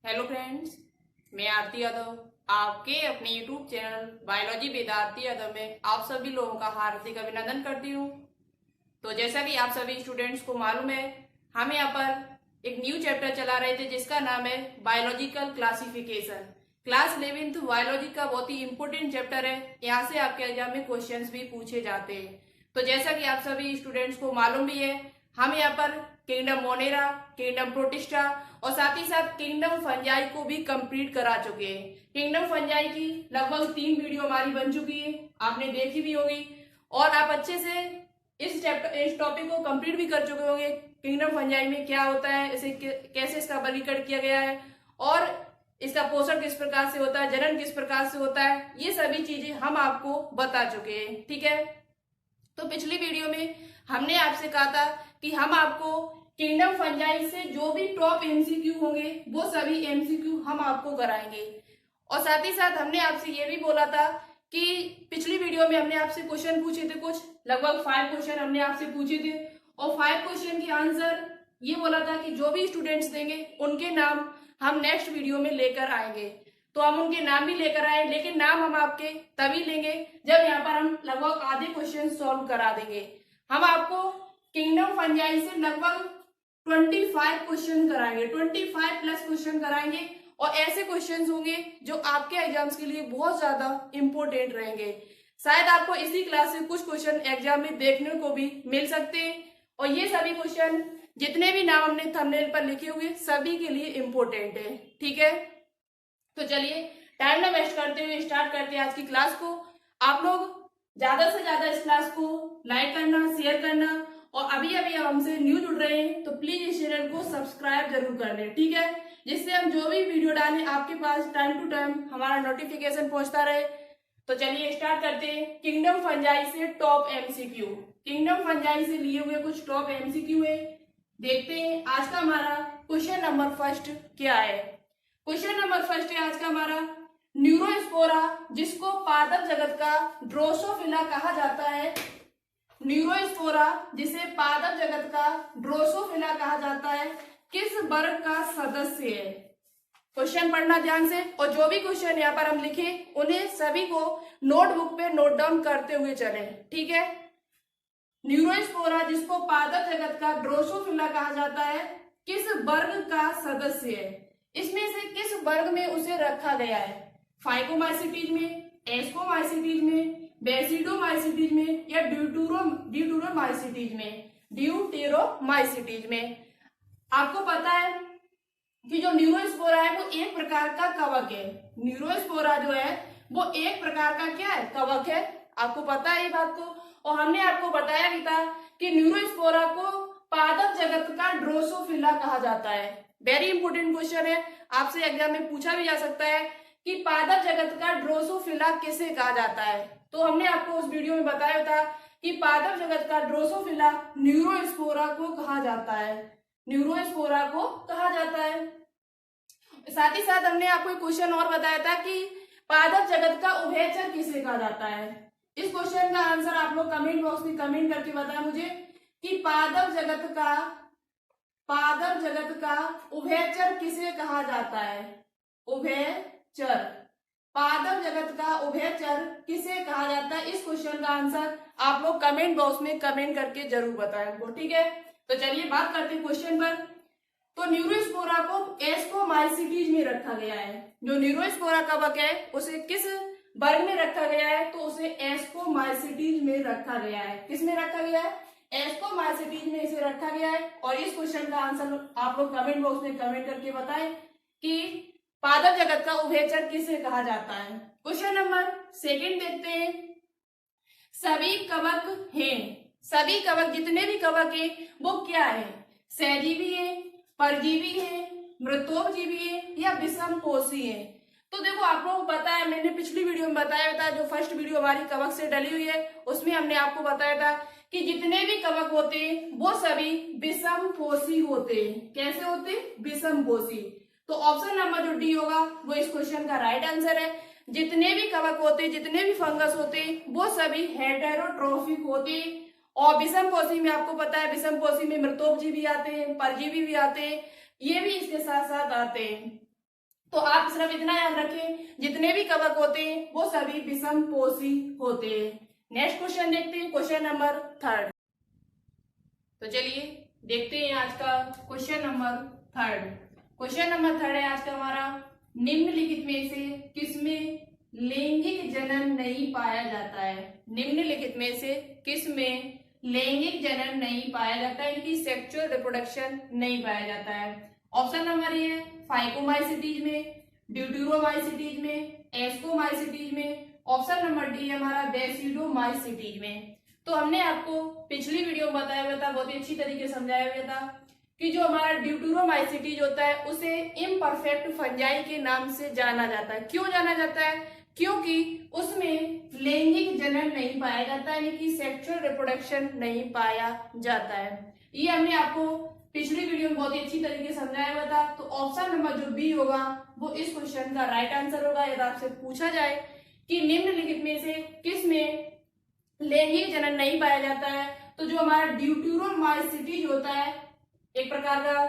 Hello friends, मैं आरती यादव आपके अपने YouTube channel biology with Aarti Yadav में आप सभी लोगों का हार्दिक अभिनंदन करती हूँ। तो जैसा कि आप सभी स्टूडेंट्स को मालूम है, हम यहाँ पर एक न्यू चैप्टर चला रहे थे जिसका नाम है biological classification. Class 11th biology का बहुत ही इंपॉर्टेंट चैप्टर है। यहाँ से आपके एग्जाम में क्वेश्चंस भी पूछे जाते हैं। तो जैसा कि आप सभी स्टूडेंट्स को मालूम भी है, हम यहाँ पर किंगडम मोनेरा, किंगडम प्रोटिस्टा और साथ ही साथ किंगडम फंजाई को भी कंप्लीट करा चुके हैं। किंगडम फंजाई की लगभग 3 वीडियो हमारी बन चुकी है, आपने देखी भी होगी और आप अच्छे से इस टॉपिक को कंप्लीट भी कर चुके होंगे। किंगडम फंजाई में क्या होता है, इसे कैसे इसका वर्गीकरण किया गया है और इसका पोषण किस प्रकार से होता है, जनन किस प्रकार से होता है, ये सभी चीजें हम आपको बता चुके हैं। ठीक है, तो पिछली वीडियो में हमने आपसे कहा था कि हम आपको किंगडम फंजाई से जो भी टॉप एमसीक्यू होंगे वो सभी एमसीक्यू हम आपको कराएंगे। और साथ ही साथ हमने आपसे ये भी बोला था कि पिछली वीडियो में हमने आपसे क्वेश्चन पूछे थे, कुछ लगभग 5 क्वेश्चन हमने आपसे पूछे थे और 5 क्वेश्चन के आंसर ये बोला था कि जो भी स्टूडेंट्स देंगे उनके नाम हम नेक्स्ट वीडियो में लेकर आएंगे। तो हम उनके नाम भी लेकर आए, लेकिन नाम हम आपके तभी लेंगे जब यहाँ पर हम लगभग आधे क्वेश्चन सॉल्व करा देंगे। हम आपको किंगडम फंजाई से लगभग 25 क्वेश्चन कराएंगे, 25 प्लस क्वेश्चन कराएंगे और ऐसे क्वेश्चंस होंगे जो आपके एग्जाम्स के लिए बहुत ज्यादा इंपॉर्टेंट रहेंगे। शायद आपको इसी क्लास से कुछ क्वेश्चन एग्जाम में देखने को भी मिल सकते हैं और ये सभी क्वेश्चन जितने भी नाम हमने थंबनेल पर लिखे हुए सभी के लिए इंपॉर्टेंट है। ठीक है, तो चलिए टाइम ना वेस्ट करते हुए स्टार्ट करते हैं आज की क्लास को। आप लोग ज्यादा से ज्यादा इस क्लास को लाइक करना, शेयर करना और अभी अभी हमसे न्यू जुड़ रहे हैं तो प्लीज इस चैनल को सब्सक्राइब जरूर कर लें। ठीक है, जिससे हम जो भी वीडियो डालें आपके पास टाइम टू टाइम हमारा नोटिफिकेशन पहुंचता रहे। तो चलिए स्टार्ट करते हैं किंगडम फंजाई से टॉप एमसीक्यू। किंगडम फंजाई से लिए हुए कुछ टॉप एमसीक्यू है, देखते हैं आज का हमारा क्वेश्चन नंबर फर्स्ट क्या है। क्वेश्चन नंबर फर्स्ट है आज का हमारा, न्यूरोस्पोरा जिसको पादप जगत का ड्रोसोफिला कहा जाता है, न्यूरोस्पोरा जिसे पादप जगत का ड्रोसोफिला कहा जाता है, किस वर्ग का सदस्य है। क्वेश्चन पढ़ना ध्यान से और जो भी क्वेश्चन यहाँ पर हम लिखे उन्हें सभी को नोटबुक पे नोट डाउन करते हुए चले। ठीक है, न्यूरोस्पोरा जिसको पादप जगत का ड्रोसोफिला कहा जाता है किस वर्ग का सदस्य है, इसमें से किस वर्ग में उसे रखा गया है, फाइकोमाइसिटीज में, एस्कोमाइसिटीज में, बेसिडोमाइसिटीज में या ड्यूटेरोमाइसिटीज में, ड्यूटेरोमाइसिटीज में। आपको पता है कि जो न्यूरोस्पोरा है वो एक प्रकार का कवक है। न्यूरोस्पोरा जो है वो एक प्रकार का क्या है, कवक है। आपको पता है ये बात को, और हमने आपको बताया भी था कि न्यूरोस्पोरा को पादप जगत का ड्रोसोफिला कहा जाता है। वेरी इंपोर्टेंट क्वेश्चन है, आपसे एग्जाम में पूछा भी जा सकता है कि पादप जगत का ड्रोसोफिला किसे कहा जाता है। तो हमने आपको उस वीडियो में बताया था कि पादप जगत का ड्रोसोफिला न्यूरोस्पोरा को कहा जाता है, न्यूरोस्पोरा को कहा जाता है। साथ ही साथ हमने आपको एक क्वेश्चन और बताया था कि पादप जगत का उभयचर किसे कहा जाता है। इस क्वेश्चन का आंसर आप लोग कमेंट बॉक्स में कमेंट करके बताएं मुझे कि पादप जगत का उभयचर किसे कहा जाता है। उभयचर, पादप जगत का उभयचर किसे कहा जाता है, इस क्वेश्चन का आंसर आप लोग कमेंट बॉक्स में कमेंट करके जरूर बताएं हमको। ठीक है, तो चलिए बात करते हैं क्वेश्चन पर। तो न्यूरोस्पोरा को एस्कोमाइसिटीज में रखा गया है। जो न्यूरोस्पोरा कवक है उसे किस वर्ग में रखा गया है, तो उसे एस्कोमाइसिटीज में रखा गया है। किस में रखा गया है, एस्कोमाइसिटीज में इसे रखा गया है। और इस क्वेश्चन का आंसर आप लोग कमेंट बॉक्स में कमेंट करके बताएं कि पादप जगत का उभयचर किसे कहा जाता है। क्वेश्चन नंबर सेकंड देखते हैं, सभी कवक हैं, सभी कवक जितने भी कवक हैं वो क्या है, सहजीवी है, परजीवी है, मृतोपजीवी है या विषमपोषी है। तो देखो आप लोगों को पता है, मैंने पिछली वीडियो में बताया था, जो फर्स्ट वीडियो हमारी कवक से डली हुई है उसमें हमने आपको बताया था कि जितने भी कवक होते हैं वो सभी विषमपोषी होते हैं। कैसे होते हैं, विषमपोषी। तो ऑप्शन नंबर जो डी होगा वो इस क्वेश्चन का राइट आंसर है। जितने भी कवक होते हैं, जितने भी फंगस होते हैं वो सभी हेटेरोट्रोफिक होते हैं। और विषमपोषी में आपको पता है, विषमपोषी में मृतोपजीवी आते हैं, परजीवी भी आते हैं, ये भी इसके साथ साथ आते हैं। तो आप सिर्फ इतना याद रखें, जितने भी कवक होते हैं वो सभी विषम पोषी होते हैं। नेक्स्ट क्वेश्चन देखते हैं, क्वेश्चन नंबर 3। तो चलिए देखते हैं आज का क्वेश्चन नंबर 3। क्वेश्चन नंबर 3 है आज का हमारा, निम्नलिखित में से किसमें लैंगिक जनन नहीं पाया जाता है। निम्नलिखित में से किसमें लैंगिक जनन नहीं पाया जाता है, इनकी सेक्सुअल रिप्रोडक्शन नहीं पाया जाता है। ऑप्शन नंबर ए है फाइकोमाइसिटीज में, ड्यूटेरोमाइसिटीज में, एस्कोमाइसिटीज में। ऑप्शन नंबर डी है हमारा बेसिडोमाइसिटीज में। तो हमने आपको पिछली वीडियो में बताया हुआ था, बहुत ही अच्छी तरीके से समझाया हुआ था कि जो हमारा ड्यूटेरोमाइसिटीज होता है उसे इम्परफेक्ट फंजाई के नाम से जाना जाता है। क्यों जाना जाता है? क्योंकि उसमें लैंगिक जनन नहीं पाया जाता है, यानी कि सेक्सुअल रिप्रोडक्शन नहीं पाया जाता है। ये हमने आपको पिछली वीडियो में बहुत ही अच्छी तरीके से समझाया हुआ था। तो ऑप्शन नंबर जो बी होगा वो इस क्वेश्चन का राइट आंसर होगा। यदि आपसे पूछा जाए कि निम्नलिखित में से किस में लैंगिक जनन नहीं पाया जाता है, तो जो हमारा ड्यूटेरोमाइसिटीज होता है, एक प्रकार का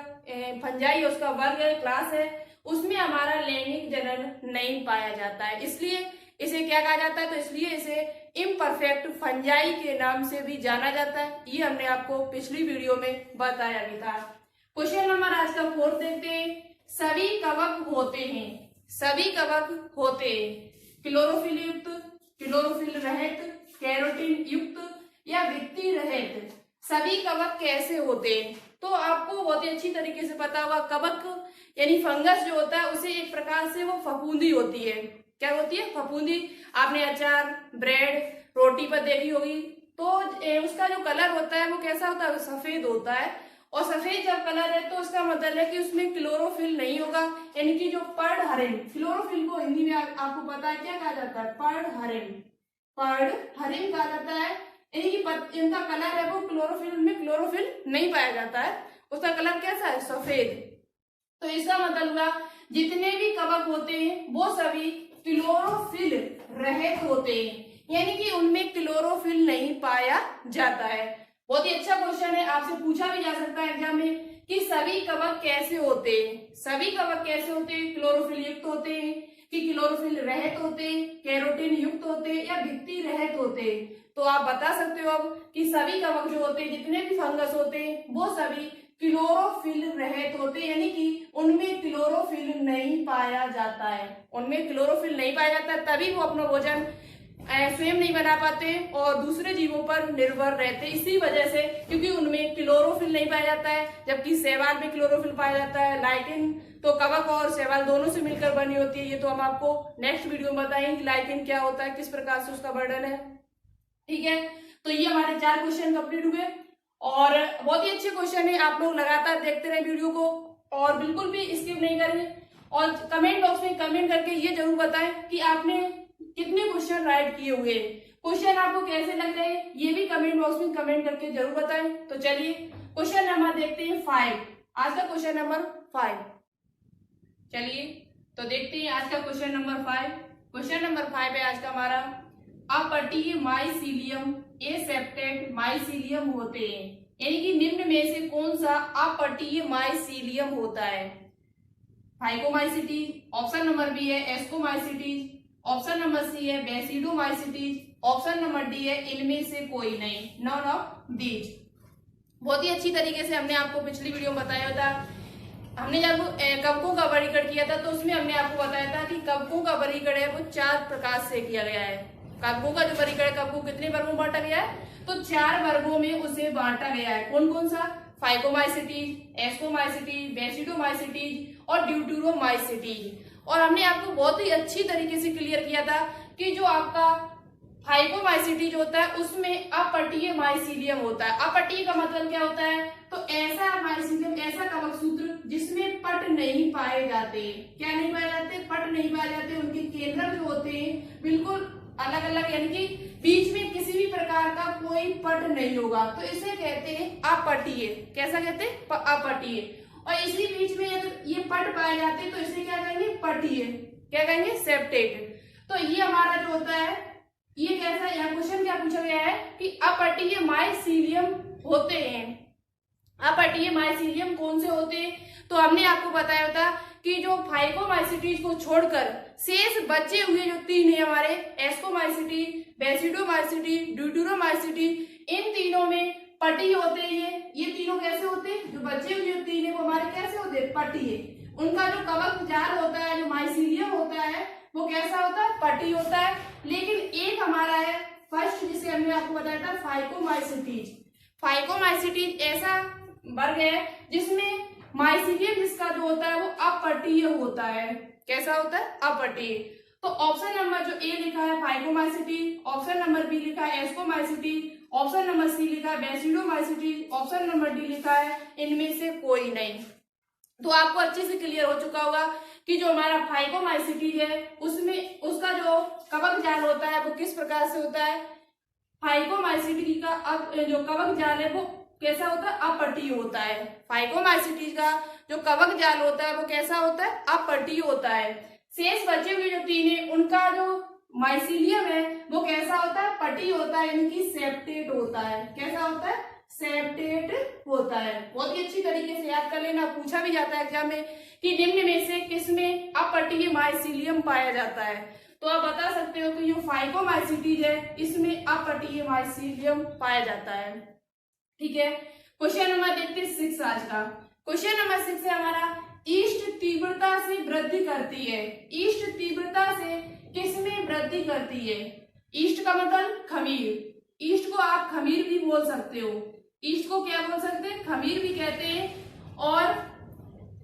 फंजाई, उसका वर्ग है, क्लास है, उसमें हमारा लैंगिक जनन नहीं पाया जाता है। इसलिए इसे क्या कहा जाता है? तो इसलिए इसे इम्परफेक्ट फंजाई के नाम से भी जाना जाता है। ये हमने आपको पिछली वीडियो में बताया भी था। क्वेश्चन नंबर आज का 4 देखते हैं। सभी कवक होते हैं, सभी कवक होते हैं क्लोरोफिल युक्त, क्लोरोफिल रहित, कैरोटीन युक्त या भित्ति रहित। सभी कवक कैसे होते हैं? तो आपको बहुत ही अच्छी तरीके से पता होगा, कवक यानी फंगस जो होता है उसे एक प्रकार से वो फफूंदी होती है। क्या होती है? फफूंदी। आपने अचार, ब्रेड, रोटी पर देखी होगी। तो उसका जो कलर होता है वो कैसा होता है? सफेद होता है। और सफेद जब कलर है तो उसका मतलब है कि उसमें क्लोरोफिल नहीं होगा, यानी कि जो पर्णहरिण, क्लोरोफिल को हिंदी में आपको पता है क्या कहा जाता है? पर्णहरिण, पर्णहरिण कहा जाता है। यानी कि इनका कलर है वो क्लोरोफिल में क्लोरोफिल नहीं पाया जाता है, उसका कलर कैसा है? सफेद। तो इसका मतलब हुआ जितने भी कवक होते हैं वो सभी क्लोरोफिल रहित होते हैं, यानी कि उनमें क्लोरोफिल नहीं पाया जाता है। बहुत ही अच्छा क्वेश्चन है, आपसे पूछा भी जा सकता है एग्जाम में कि सभी कवक कैसे होते हैं। सभी कवक कैसे होते हैं? क्लोरोफिल युक्त होते हैं, कि क्लोरोफिल रहित होते हैं, कैरोटीन युक्त होते हैं या भित्ति रहित होते हैं। तो आप बता सकते हो अब कि सभी कवक जो होते हैं, जितने भी फंगस होते हैं वो सभी क्लोरोफिल रहित होते हैं, यानी कि उनमें क्लोरोफिल नहीं पाया जाता है। उनमें क्लोरोफिल नहीं पाया जाता है, तभी वो अपना भोजन स्वयं नहीं बना पाते और दूसरे जीवों पर निर्भर रहते। इसी वजह से, क्योंकि उनमें क्लोरोफिल नहीं पाया जाता है, जबकि शैवाल में क्लोरोफिल पाया जाता है। लाइकेन तो कवक और शैवाल दोनों से मिलकर बनी होती है। ये तो हम आपको नेक्स्ट वीडियो में बताएंगे कि लाइकेन क्या होता है, किस प्रकार से उसका वर्णन है। ठीक है, तो ये हमारे 4 क्वेश्चन कंप्लीट हुए और बहुत ही अच्छे क्वेश्चन है। आप लोग लगातार देखते रहे वीडियो को और बिल्कुल भी स्किप नहीं करें। और कमेंट बॉक्स में कमेंट करके ये जरूर बताएं कि आपने कितने क्वेश्चन राइट किए हुए, क्वेश्चन आपको कैसे लग रहे हैं, ये भी कमेंट बॉक्स में कमेंट करके जरूर बताएं। तो चलिए क्वेश्चन नंबर देखते हैं 5। आज का क्वेश्चन नंबर 5, चलिए तो देखते हैं आज का क्वेश्चन नंबर 5। क्वेश्चन नंबर 5 है आज का हमारा, अपटीय माइसीलियम एसेप्टेड माइसीलियम होते हैं, यानी कि निम्न में से कौन सा अपटीय माइसीलियम होता है? फाइकोमाइसिटीज, ऑप्शन नंबर बी है एस्कोमाइसिटीज, ऑप्शन नंबर सी है बेसिडोमाइसिटीज, ऑप्शन नंबर डी है इनमें से कोई नहीं, नॉन ऑफ दीज। बहुत ही अच्छी तरीके से हमने आपको पिछली वीडियो में बताया था। हमने जब कवकों का वर्गीकरण किया था तो उसमें हमने आपको बताया था कि कवकों का वर्गीकरण है वो 4 प्रकार से किया गया है। कवकों का जो वर्गीकरण, कवकों कितने वर्गों में बांटा गया है? तो 4 वर्गों में उसे बांटा गया है। कौन कौन सा? फाइकोमाइसिटीज, एस्कोमाइसिटीज, बेसिडोमाइसिटीज और ड्यूटेरोमाइसिटीज। और हमने आपको बहुत ही अच्छी तरीके से क्लियर किया था कि जो आपका फाइकोमाइसिटीज होता है उसमें अपटीय माइसीलियम होता है। अपटीय का मतलब क्या होता है? तो ऐसा माइसीलियम, ऐसा कवक सूत्र जिसमें पट नहीं पाए जाते। क्या नहीं पाए जाते? पट नहीं पाए जाते। उनके केंद्रक जो होते हैं बिल्कुल अलग अलग, यानी कि बीच में किसी भी प्रकार का कोई पट नहीं होगा, तो इसे कहते हैं अपटीय। कैसा कहते हैं? अपटीय। और इसी बीच में यदि ये पट पाए जाते हैं तो इसे क्या कहेंगे? पटीय। क्या कहेंगे? सेप्टेड। तो ये हमारा जो होता है ये कैसा, यहाँ क्वेश्चन क्या पूछा गया है कि अपटीय माइसीलियम होते हैं। अपटीय माइसीलियम कौन से होते हैं? तो हमने आपको बताया था कि जो फाइकोमाइसीटीज को छोड़कर शेष बचे हुए जो तीन है हमारे एस्कोमाइसीटी, बेसिडोमाइसीटी, ड्यूटेरोमाइसीटी, इन तीनों में पटी होते हैं। ये तीनों कैसे होते हैं, जो बचे हुए जो तीन है वो हमारे कैसे होते हैं, पटी है। उनका जो कवक जाल होता है, जो माइसीलियम होता है, वो कैसा होता है, पटी होता है। लेकिन एक हमारा है फर्स्ट, जिसे हमने आपको बताया था फाइकोमाइसीटीज। फाइकोमाइसीटीज ऐसा वर्ग है जिसमें माइसीलियम जिसका जो होता है वो अपपटीय होता है। कैसा होता है, अपपटीय। तो ऑप्शन नंबर जो ए लिखा है फाइकोमाइसीटी, ऑप्शन नंबर बी लिखा है एस्कोमाइसीटी, ऑप्शन नंबर सी लिखा है बेसिडोमाइसीटी, ऑप्शन नंबर डी लिखा है इनमें से कोई नहीं। तो आपको अच्छे से क्लियर हो चुका होगा कि जो हमारा फाइकोमाइसीटी है उसमें उसका जो कवक जाल होता है वो किस प्रकार से होता है। फाइकोमाइसीटी का जो कवक जाल है वो कैसा होता है, अपपटीय होता है। फाइकोमाइसीटी का जो कवक जाल होता है वो कैसा होता है, अपपटीय होता है। शेष बचे हुए जो तीन है उनका जो माइसीलियम है वो कैसा होता है, पटी होता है, इनकी सेप्टेट होता है। कैसा होता है, सेप्टेट होता है। बहुत ही अच्छी तरीके से याद कर लेना, पूछा भी जाता है एग्जाम में कि निम्न में से किसमें अपपटीय माइसीलियम पाया जाता है। तो आप बता सकते हो कि जो फाइकोमाइसीटीज है इसमें अपपटीय माइसीलियम पाया जाता है। ठीक है, क्वेश्चन नंबर देखते हैं 6 आज का। क्वेश्चन नंबर 6 है हमारा, ईस्ट तीव्रता से वृद्धि करती है। ईस्ट तीव्रता से किसमें वृद्धि करती है। ईस्ट का मतलब खमीर। ईस्ट को आप खमीर भी बोल सकते हो। ईस्ट को क्या बोल सकते हैं, खमीर भी कहते हैं। और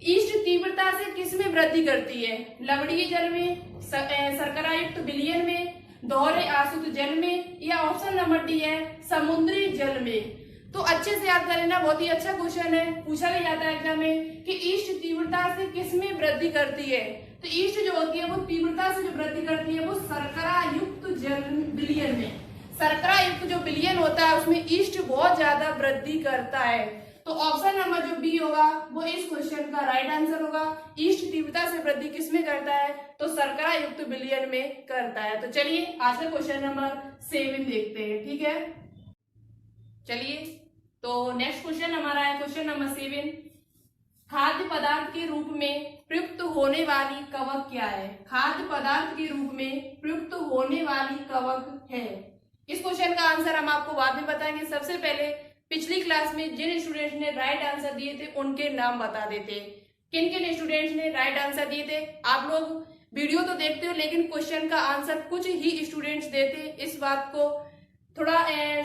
ईस्ट तीव्रता से किसमें वृद्धि करती है, लवणीय जल में, शर्करा युक्त विलयन में, दोहरे आसुत जल में, या ऑप्शन नंबर डी है समुद्री जल में। तो अच्छे से याद कर लेना, बहुत ही अच्छा क्वेश्चन है, पूछा भी जाता है एग्जाम में कि ईस्ट तीव्रता से किसमें वृद्धि करती है। तो ईस्ट जो होती है वो तीव्रता से जो वृद्धि करती है वो शर्करा युक्त जल विलयन में। शर्करा युक्त जो विलयन होता है उसमें ईस्ट बहुत ज्यादा वृद्धि करता है। तो ऑप्शन नंबर जो बी होगा वो इस क्वेश्चन का राइट आंसर होगा। ईस्ट तीव्रता से वृद्धि किसमें करता है, तो शर्करा युक्त विलयन में करता है। तो चलिए आज का क्वेश्चन नंबर 7 देखते हैं। ठीक है, चलिए तो नेक्स्ट क्वेश्चन हमारा है क्वेश्चन नंबर 7। खाद्य पदार्थ के रूप में प्रयुक्त होने वाली कवक क्या है। खाद्य पदार्थ के रूप में प्रयुक्त होने वाली कवक है। इस क्वेश्चन का आंसर हम आपको बाद में बताएंगे। सबसे पहले पिछली क्लास में जिन स्टूडेंट्स ने राइट आंसर दिए थे उनके नाम बता देते। किन किन स्टूडेंट्स ने राइट आंसर दिए थे। आप लोग वीडियो तो देखते हो लेकिन क्वेश्चन का आंसर कुछ ही स्टूडेंट्स देते। इस बात को थोड़ा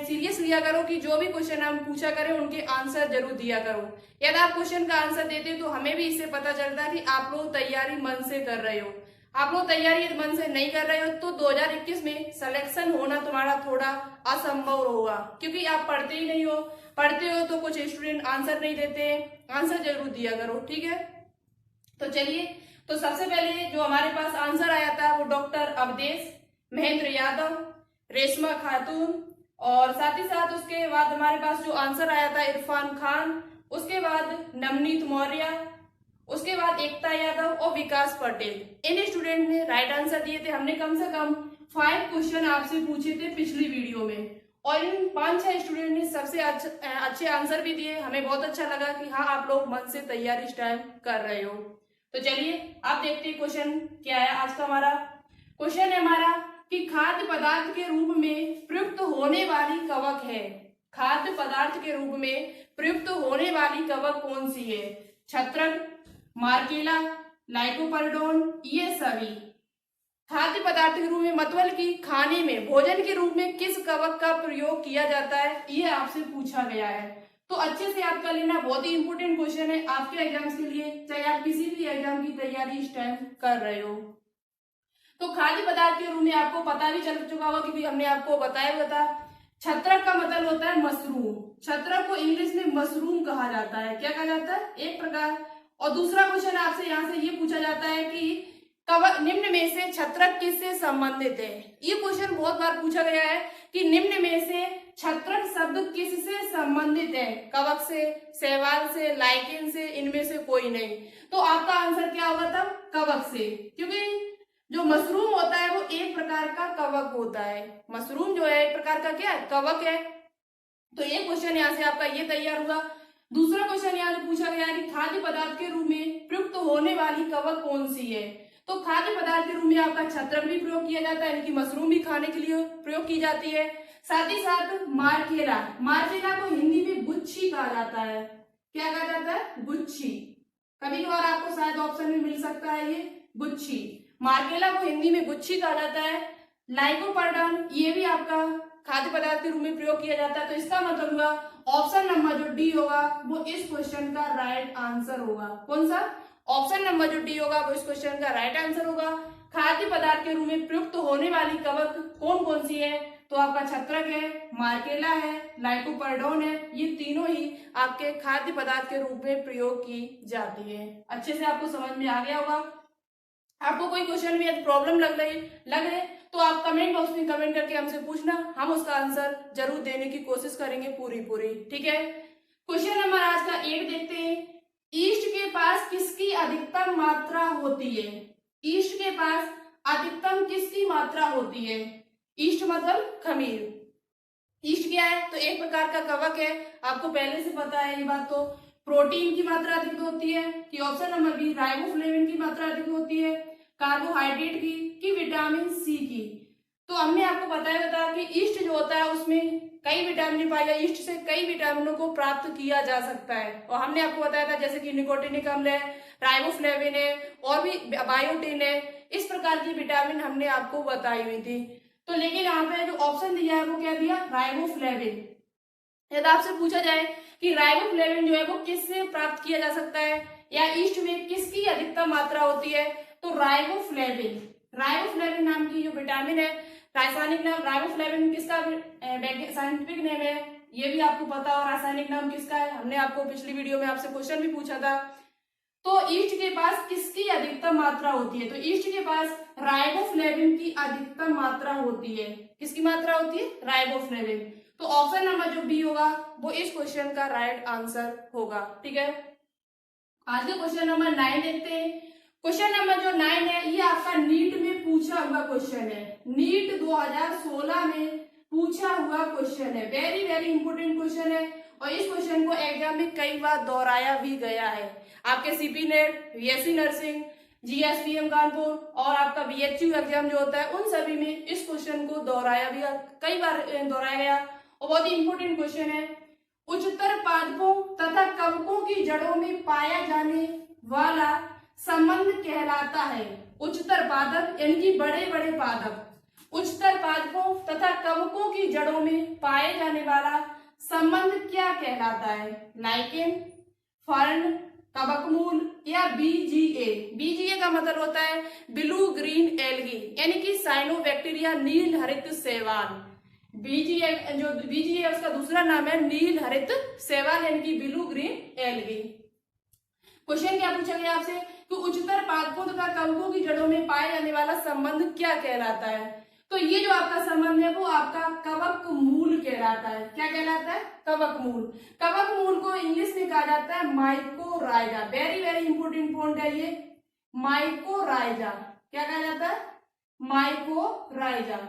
सीरियस लिया करो कि जो भी क्वेश्चन हम पूछा करें उनके आंसर जरूर दिया करो। यदि आप क्वेश्चन का आंसर देते तो हमें भी इससे पता चलता है कि आप लोग तैयारी मन से कर रहे हो। आप लोग तैयारी मन से नहीं कर रहे हो तो 2021 में सिलेक्शन होना तुम्हारा थोड़ा असंभव होगा, क्योंकि आप पढ़ते ही नहीं हो। पढ़ते हो तो कुछ स्टूडेंट आंसर नहीं देते, आंसर जरूर दिया करो। ठीक है, तो चलिए, तो सबसे पहले जो हमारे पास आंसर आया था वो डॉक्टर अवधेश, महेंद्र यादव, रेशमा खातून, और साथ ही साथ उसके बाद हमारे पास जो आंसर आया था इरफान खान, उसके बाद नवनीत मौर्य, उसके बाद एकता यादव और विकास पटेल। इन स्टूडेंट ने राइट आंसर दिए थे। हमने कम से कम 5 क्वेश्चन आपसे पूछे थे पिछली वीडियो में, और इन 5-6 स्टूडेंट ने सबसे अच्छे आंसर भी दिए। हमें बहुत अच्छा लगा कि हाँ आप लोग मन से तैयारी इस टाइम कर रहे हो। तो चलिए आप देखते हैं क्वेश्चन क्या है आज का। हमारा क्वेश्चन है हमारा कि खाद्य पदार्थ के रूप में प्रयुक्त होने वाली कवक है। खाद्य पदार्थ के रूप में प्रयुक्त होने वाली कवक कौन सी है। छत्रक, मार्केला, लाइकोपर्डोन, ये सभी। खाद्य पदार्थ के रूप में मतलब कि खाने में भोजन के रूप में किस कवक का प्रयोग किया जाता है, ये आपसे पूछा गया है। तो अच्छे से याद कर लेना, बहुत ही इंपॉर्टेंट क्वेश्चन है आपके एग्जाम्स के लिए, चाहे आप किसी भी एग्जाम की तैयारी इस टाइम कर रहे हो। तो खाद्य पदार्थ के रूप में आपको पता भी चल चुका होगा क्योंकि हमने आपको बताया हुआ था। छत्रक का मतलब होता है मशरूम। छत्रक को इंग्लिश में मशरूम कहा जाता है। क्या कहा जाता है, एक प्रकार। और दूसरा क्वेश्चन आपसे यहाँ से ये पूछा जाता है कि कवक निम्न में से छत्रक किससे संबंधित है। ये क्वेश्चन बहुत बार पूछा गया है कि निम्न में से छत्रक शब्द किससे संबंधित है। कवक से, शैवाल से, लाइकेन से, इनमें से कोई नहीं। तो आपका आंसर क्या होगा तब, कवक से, क्योंकि जो मशरूम होता है वो एक प्रकार का कवक होता है। मशरूम जो है एक प्रकार का क्या है, कवक है। तो ये क्वेश्चन यहाँ से आपका ये तैयार हुआ। दूसरा क्वेश्चन यहाँ पूछा गया है कि खाद्य पदार्थ के रूप में प्रयुक्त होने होने वाली कवक कौन सी है? तो खाद्य पदार्थ के रूप में आपका छत्रक भी प्रयोग किया जाता है, यानी कि मशरूम भी खाने के लिए प्रयोग की जाती है। साथ ही साथ मार्केला, मार्केला को हिंदी में गुच्छी कहा जाता है। क्या कहा जाता है? गुच्छी। कभी कभार आपको शायद ऑप्शन में मिल सकता है ये गुच्छी। मार्केला को हिंदी में गुच्छी कहा जाता है। लाइकोपर्डान, ये भी आपका खाद्य पदार्थ के रूप में प्रयोग किया जाता है। तो इसका मतलब हुआ ऑप्शन नंबर जो डी होगा वो इस क्वेश्चन का राइट आंसर होगा। कौन सा? ऑप्शन नंबर जो डी होगा वो इस क्वेश्चन का राइट आंसर होगा। खाद्य पदार्थ के रूप में प्रयुक्त होने वाली कवक कौन कौन सी है? तो आपका छत्रक है, मार्केला है, लाइकोपर्डोन है, ये तीनों ही आपके खाद्य पदार्थ के रूप में प्रयोग की जाती है। अच्छे से आपको समझ में आ गया होगा। आपको कोई क्वेश्चन में यदि प्रॉब्लम लग रही तो आप कमेंट बॉक्स में कमेंट करके हमसे पूछना, हम उसका आंसर जरूर देने की कोशिश करेंगे पूरी। ठीक है, क्वेश्चन नंबर आज का 1 देखते हैं। ईस्ट के पास किसकी अधिकतम मात्रा होती है? ईस्ट के पास अधिकतम किसकी मात्रा होती है? ईस्ट मतलब खमीर। ईस्ट क्या है? तो एक प्रकार का कवक है, आपको पहले से पता है ये बात। तो प्रोटीन की मात्रा अधिक होती है कि ऑप्शन नंबर बी, राइबोफ्लेविन की मात्रा अधिक होती है, कार्बोहाइड्रेट की विटामिन सी की। तो हमने आपको बताया कि ईस्ट जो होता है उसमें कई विटामिन पाए जाए, ईस्ट से कई विटामिनों को प्राप्त किया जा सकता है। और हमने आपको बताया था जैसे कि निकोटिनिक अम्ल है, राइबोफ्लेविन है और भी बायोटिन है, इस प्रकार की विटामिन हमने आपको बताई हुई थी। तो लेकिन यहाँ पे जो ऑप्शन दिया है वो क्या दिया? राइबोफ्लेविन। यदि आपसे पूछा जाए कि राइबोफ्लेविन जो है वो किससे प्राप्त किया जा सकता है या ईस्ट में किसकी अधिकतम मात्रा होती है? तो राइबोफ्लेविन नाम की जो विटामिन है, रासायनिक नाम राइबोफ्लेविन किसका साइंटिफिक नेम है ये भी आपको पता, और रासायनिक नाम किसका है हमने आपको पिछली वीडियो में आपसे क्वेश्चन भी पूछा था। तो ईस्ट के पास किसकी अधिकतम मात्रा होती है? तो ईस्ट के पास राइबोफ्लेविन की अधिकतम मात्रा होती है। किसकी मात्रा होती है? राइबोफ्लेविन। तो ऑप्शन नंबर जो बी होगा वो इस क्वेश्चन का राइट आंसर होगा। ठीक है, आज के क्वेश्चन नंबर 9 देखते हैं। क्वेश्चन नंबर जो 9 है ये आपका नीट में पूछा हुआ क्वेश्चन है। नीट 2016 में पूछा हुआ क्वेश्चन है, वेरी इंपोर्टेंट क्वेश्चन है और इस क्वेश्चन को एग्जाम में कई बार दोहराया भी गया है। आपके CP NET, BSc nursing, GSPM Kanpur और आपका बीएचयू एग्जाम जो होता है उन सभी में इस क्वेश्चन को दोहराया भी कई बार दोहराया गया और बहुत ही इंपोर्टेंट क्वेश्चन है। उच्चतर पादपों तथा कवकों की जड़ों में पाया जाने वाला संबंध कहलाता है। उच्चतर पादप यानी कि बड़े पादप, उच्चतर पादपों तथा कवकों की जड़ों में पाए जाने वाला संबंध क्या कहलाता है? लाइकेन, फर्न, कवकमूल या बीजीए। बीजीए का मतलब होता है ब्लू ग्रीन एल्गी यानी कि साइनोबैक्टीरिया नील हरित शैवाल। बीजीए जो बीजीए उसका दूसरा नाम है नील हरित शैवाल यानी कि ब्लू ग्रीन एल्गी। क्वेश्चन क्या पूछा गया आपसे कि उच्चतर पादपों तथा कवकों की जड़ों में पाए जाने वाला संबंध क्या कहलाता है? तो ये जो आपका संबंध है वो आपका कवक मूल कहलाता है। क्या कहलाता है? कवक मूल। कवक मूल को इंग्लिश में कहा जाता है माइकोराइजा। वेरी इंपोर्टेंट पॉइंट है ये, माइकोराइजा। क्या कहा जाता है? माइकोराइजा।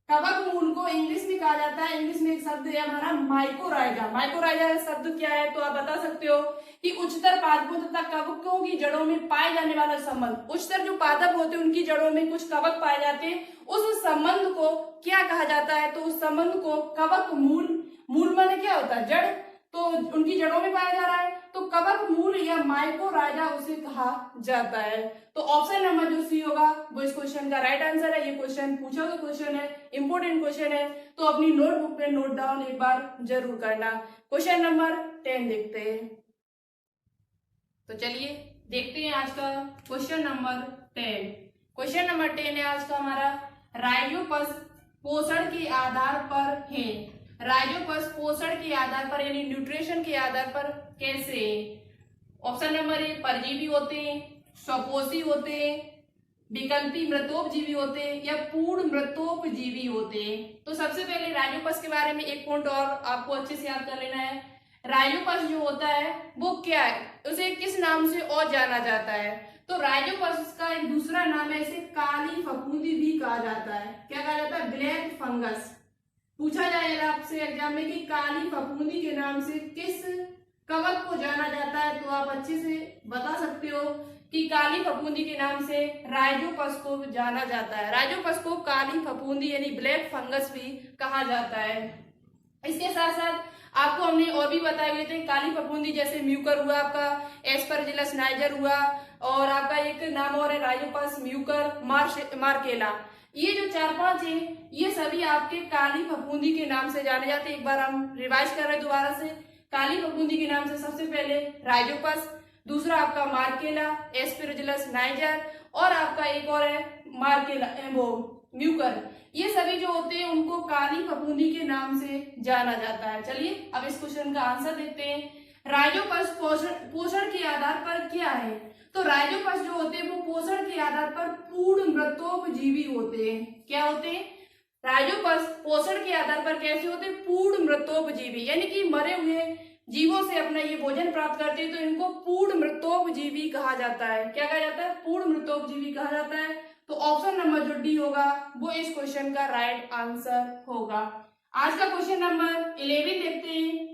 कवक मूल को इंग्लिश में कहा जाता है, इंग्लिश में एक शब्द है हमारा माइकोराइजा। माइकोराइजा का शब्द क्या है? तो आप बता सकते हो कि उच्चतर पादपों तथा कवकों की जड़ों में पाए जाने वाला संबंध। उच्चतर जो पादप होते हैं उनकी जड़ों में कुछ कवक पाए जाते हैं, उस संबंध को क्या कहा जाता है? तो उस संबंध को कवक मूल, मूल माने क्या होता है? जड़, तो उनकी जड़ों में पाया जा रहा है तो कवक मूल या माइकोराइजा उसे कहा जाता है। तो ऑप्शन नंबर जो सी होगा वो इस क्वेश्चन का राइट आंसर है। ये क्वेश्चन पूछा हुआ क्वेश्चन है, इंपोर्टेंट क्वेश्चन है, तो अपनी नोटबुक पे नोट डाउन एक बार जरूर करना। क्वेश्चन नंबर 10 देखते हैं। तो चलिए देखते हैं आज का क्वेश्चन नंबर 10। क्वेश्चन नंबर 10 है आज का हमारा, राइजोपस पोषण के आधार पर है। राइजोपस पोषण के आधार पर यानी न्यूट्रिशन के आधार पर कैसे? ऑप्शन नंबर ए परजीवी होते हैं, स्वपोषी होते हैं, विकल्पी मृतोपजीवी होते हैं या पूर्ण मृतोपजीवी होते हैं। तो सबसे पहले राइजोपस के बारे में एक पॉइंट और आपको अच्छे से याद कर लेना है। राइजोपस जो होता है वो क्या है, उसे किस नाम से और जाना जाता है? तो राइजोपस का एक दूसरा नाम है, इसे काली फफूंदी भी कहा जाता है। क्या कहा जाता है? Black fungus. पूछा जाएगा आपसे एग्जाम में कि काली फफूंदी के नाम से किस कवक को जाना जाता है, तो आप अच्छे से बता सकते हो कि काली फफूंदी के नाम से राइजोपस को जाना जाता है। राइजोपस को काली फफूंदी यानी ब्लैक फंगस भी कहा जाता है। इसके साथ साथ आपको हमने और भी बताए हुए थे काली फफूंदी, जैसे म्यूकर हुआ आपका, एस्परजिलस नाइजर हुआ, और आपका एक नाम और है राइजोपस, म्यूकर, मार्केला। ये जो 4-5 है ये सभी आपके काली फफूंदी के नाम से जाने जाते हैं। एक बार हम रिवाइज कर रहे हैं दोबारा से। काली फफूंदी के नाम से सबसे पहले राइजोपस, दूसरा आपका मार्केला, एस्परजिलस नाइजर, और आपका एक और है मार्केला वो म्यूकर। ये सभी जो होते हैं उनको काली फफूंदी के नाम से जाना जाता है। चलिए अब इस क्वेश्चन का आंसर देखते हैं। राइजोपस पोषण के आधार पर क्या है? तो राइजोपस जो होते हैं वो पोषण के आधार पर पूर्ण मृतोपजीवी होते हैं। क्या होते हैं? राइजोपस पोषण के आधार पर कैसे होते हैं? पूर्ण मृतोपजीवी, यानी कि मरे हुए जीवों से अपना ये भोजन प्राप्त करते हैं, तो इनको पूर्ण मृतोपजीवी कहा जाता है। क्या कहा जाता है? पूर्ण मृतोपजीवी कहा जाता है। तो ऑप्शन नंबर जो डी होगा वो इस क्वेश्चन का राइट आंसर होगा। आज का क्वेश्चन नंबर 11 देखते हैं।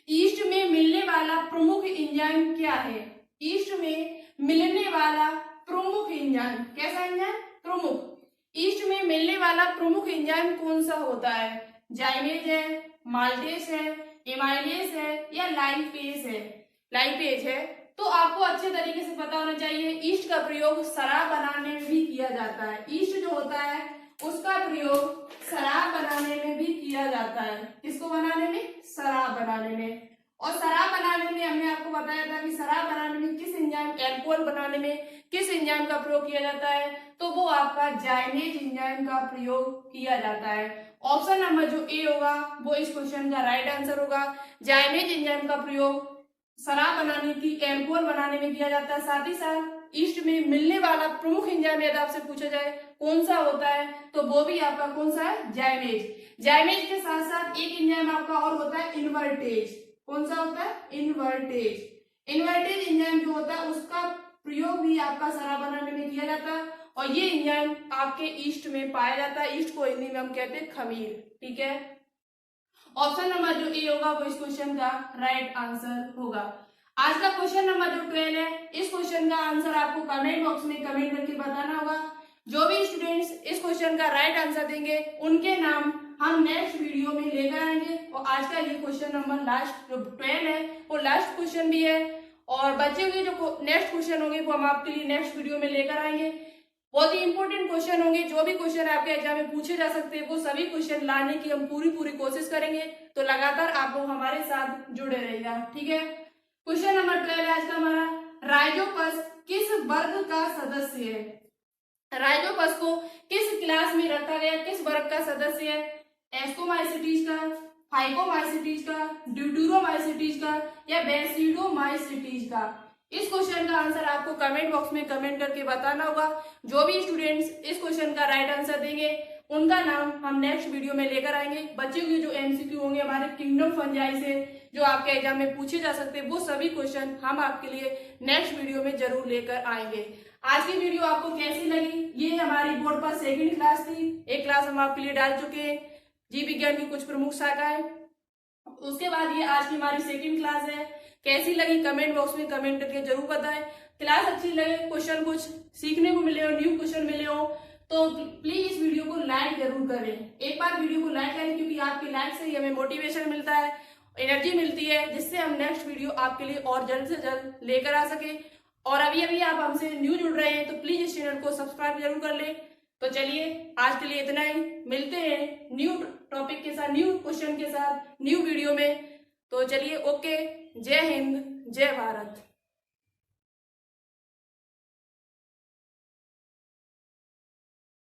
ईस्ट में मिलने वाला प्रमुख एंजाइम क्या है? ईस्ट में मिलने वाला प्रमुख एंजाइम, कैसा एंजाइम? प्रमुख। ईस्ट में मिलने वाला प्रमुख एंजाइम कौन सा होता है? जाइमेज है, माल्टेस है, एमाइलेज है, या लाइपेज है? लाइपेज है। तो आपको अच्छे तरीके से पता होना चाहिए ईस्ट का प्रयोग शराब बनाने में भी किया जाता है। ईस्ट जो होता है उसका प्रयोग शराब बनाने में भी किया जाता है। किसको बनाने में? शराब बनाने में। और शराब बनाने में हमने आपको बताया था कि शराब बनाने में किस एंजाइम, अल्कोहल बनाने में किस एंजाइम का प्रयोग किया जाता है? तो वो आपका जाइमेज एंजाइम का प्रयोग किया जाता है। ऑप्शन नंबर जो ए होगा वो इस क्वेश्चन का राइट आंसर होगा। जाइमेज एंजाइम का प्रयोग शराब बनाने की, अल्कोहल बनाने में किया जाता है। साथ ही साथ ईस्ट में मिलने वाला प्रमुख एंजाइम यदि आपसे पूछा जाए कौन सा होता है, तो वो भी आपका कौन सा है? जाइमेज। जाइमेज के साथ साथ एक एंजाइम आपका और होता है इन्वर्टेज। कौन सा होता है? इन्वर्टेज। इन्वर्टेज एंजाइम जो होता है उसका प्रयोग भी आपका शराब बनाने में किया जाता है, और ये एंजाइम आपके ईस्ट में पाया जाता है। ईस्ट को हिंदी में हम कहते हैं खमीर। ठीक है, ऑप्शन नंबर जो ए होगा वो इस क्वेश्चन का राइट आंसर होगा। आज का क्वेश्चन नंबर जो 12 है, इस क्वेश्चन का आंसर आपको कमेंट बॉक्स में कमेंट करके बताना होगा। जो भी स्टूडेंट्स इस क्वेश्चन का राइट आंसर देंगे उनके नाम हम नेक्स्ट वीडियो में लेकर आएंगे। और आज का ये क्वेश्चन नंबर लास्ट जो 12 है वो लास्ट क्वेश्चन भी है, और बचे हुए जो नेक्स्ट क्वेश्चन होंगे वो हम आपके लिए नेक्स्ट वीडियो में लेकर आएंगे। बहुत ही इंपॉर्टेंट क्वेश्चन होंगे। जो भी क्वेश्चन आपके एग्जाम में पूछे जा सकते हैं वो सभी क्वेश्चन लाने की हम पूरी कोशिश करेंगे। तो लगातार आप लोग हमारे साथ जुड़े रहिएगा। ठीक है, क्वेश्चन नंबर 12 आज का हमारा, राइजोपस किस वर्ग का सदस्य है? राइजोपस को किस क्लास में रखा गया, किस वर्ग का सदस्य है? एस्कोमाइसिटीज का, फाइकोमाइसिटीज का, ड्यूटेरोमाइसिटीज का, या बेसिडोमाइसिटीज का? इस क्वेश्चन का आंसर आपको कमेंट बॉक्स में कमेंट करके बताना होगा। जो भी स्टूडेंट्स इस क्वेश्चन का राइट आंसर देंगे उनका नाम हम नेक्स्ट वीडियो में लेकर आएंगे। बचे हुए जो एमसीक्यू होंगे हमारे किंगडम फंजाई से जो आपके एग्जाम में पूछे जा सकते हैं वो सभी क्वेश्चन हम आपके लिए नेक्स्ट वीडियो में जरूर लेकर आएंगे। आज की वीडियो आपको कैसी लगी? ये हमारी बोर्ड पर सेकंड क्लास थी। एक क्लास हम आपके लिए डाल चुके हैं, जीव विज्ञान की कुछ प्रमुख शाखाएं। उसके बाद ये आज की हमारी सेकंड क्लास है। कैसी लगी कमेंट बॉक्स में कमेंट करके जरूर बताएं। क्लास अच्छी लगे, क्वेश्चन कुछ सीखने को मिले हो, न्यू क्वेश्चन मिले हो, तो प्लीज इस वीडियो को लाइक जरूर करें। एक बार वीडियो को लाइक करें, क्योंकि आपके लाइक से ही हमें मोटिवेशन मिलता है, एनर्जी मिलती है, जिससे हम नेक्स्ट वीडियो आपके लिए और जल्द से जल्द लेकर आ सके। और अभी आप हमसे न्यू जुड़ रहे हैं तो प्लीज इस चैनल को सब्सक्राइब जरूर कर लें। तो चलिए आज के लिए इतना ही, मिलते हैं न्यू टॉपिक के साथ, न्यू क्वेश्चन के साथ, न्यू वीडियो में। तो चलिए ओके, जय हिंद, जय भारत।